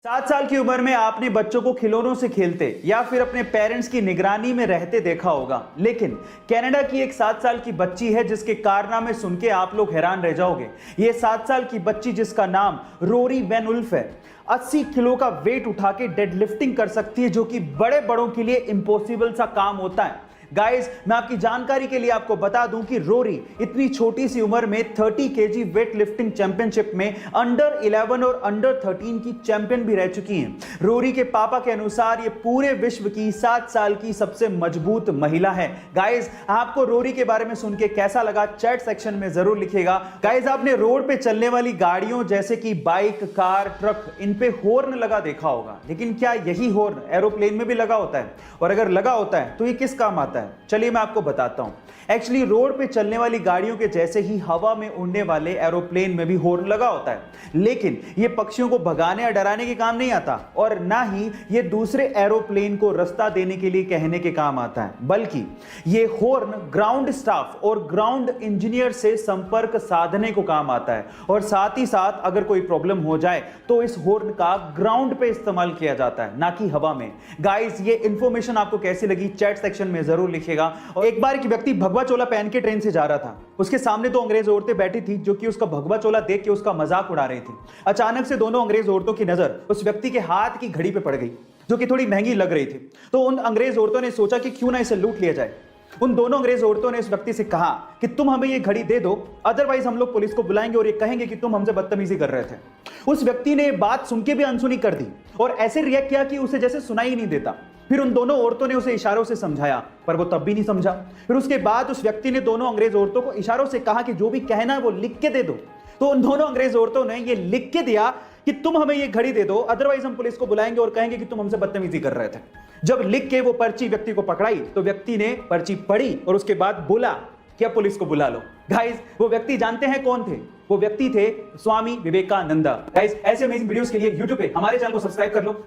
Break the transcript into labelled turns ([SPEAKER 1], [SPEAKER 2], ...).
[SPEAKER 1] 7 साल की उम्र में आपने बच्चों को खिलौनों से खेलते या फिर अपने पेरेंट्स की निगरानी में रहते देखा होगा। लेकिन कनाडा की एक 7 साल की बच्ची है जिसके कारनामे सुन के आप लोग हैरान रह जाओगे। ये 7 साल की बच्ची जिसका नाम रोरी वैन उल्फ है, 80 किलो का वेट उठा के डेड लिफ्टिंग कर सकती है, जो कि बड़े बड़ों के लिए इम्पॉसिबल सा काम होता है। गाइस, मैं आपकी जानकारी के लिए आपको बता दूं कि रोरी इतनी छोटी सी उम्र में 30 केजी वेट लिफ्टिंग चैंपियनशिप में अंडर 11 और अंडर 13 की चैंपियन भी रह चुकी हैं। रोरी के पापा के अनुसार ये पूरे विश्व की 7 साल की सबसे मजबूत महिला है। गाइस, आपको रोरी के बारे में सुन के कैसा लगा चैट सेक्शन में जरूर लिखिएगा। गाइस, आपने रोड पे चलने वाली गाड़ियों जैसे कि बाइक, कार, ट्रक, इन पे हॉर्न लगा देखा होगा, लेकिन क्या यही हॉर्न एरोप्लेन में भी लगा होता है? और अगर लगा होता है तो ये किस काम आता है? चलिए मैं आपको बताता हूं। एक्चुअली रोड पे चलने वाली गाड़ियों के जैसे ही हवा में उड़ने वाले एरोप्लेन में भी हॉर्न लगा होता है, लेकिन ये पक्षियों को भगाने या डराने के काम नहीं आता और ना ही ये दूसरे एरोप्लेन को रास्ता देने के लिए कहने के काम आता है, बल्कि ये हॉर्न ग्राउंड स्टाफ और ग्राउंड इंजीनियर से संपर्क साधने को काम आता है। और साथ ही साथ अगर कोई प्रॉब्लम हो जाए तो इस हॉर्न का ग्राउंड पे इस्तेमाल किया जाता है, ना कि हवा में। गाइस, ये इंफॉर्मेशन आपको कैसी लगी चैट सेक्शन में जरूर लिखिएगा। और एक बार एक व्यक्ति भगवा चोला पहन के ट्रेन से जा रहा था। उसके सामने दो अंग्रेज औरतें बैठी थी जो कि उसका भगवा चोला देख के उसका मजाक उड़ा रही थी। अचानक से दोनों अंग्रेज औरतों की नजर उस व्यक्ति के हाथ की घड़ी पे पड़ गई, जो कि थोड़ी महंगी लग रही थी। तो उन अंग्रेज औरतों ने सोचा कि क्यों ना इसे लूट लिया जाए। उन दोनों अंग्रेज औरतों ने इस व्यक्ति से कहा कि तुम हमें ये घड़ी दे दो, अदरवाइज हम लोग पुलिस को बुलाएंगे और ये कहेंगे कि तुम हमसे बदतमीजी कर रहे थे। उस व्यक्ति ने बात सुन के भी अनसुनी कर दी और ऐसे रिएक्ट किया कि उसे जैसे सुनाई ही नहीं देता। फिर उन दोनों औरतों ने उसे इशारों से समझाया, पर वो तब भी नहीं समझा। फिर उसके बाद उस व्यक्ति ने दोनों अंग्रेज औरतों को इशारों से कहा कि जो भी कहना है वो लिख के दे दो। तो उन दोनों अंग्रेज औरतों ने ये लिख के दिया कि तुम हमें ये घड़ी दे दो, अदरवाइज हम पुलिस को बुलाएंगे और कहेंगे कि तुम हमसे बदतमीजी कर रहे थे। जब लिख के वो पर्ची व्यक्ति को पकड़ाई तो व्यक्ति ने पर्ची पढ़ी और उसके बाद बोला कि अब पुलिस को बुला लो। गाइस, वो व्यक्ति जानते हैं कौन थे? वो व्यक्ति थे स्वामी विवेकानंद। गाइस, ऐसे अमेजिंग वीडियोस के लिए YouTube पे हमारे चैनल को सब्सक्राइब कर लो।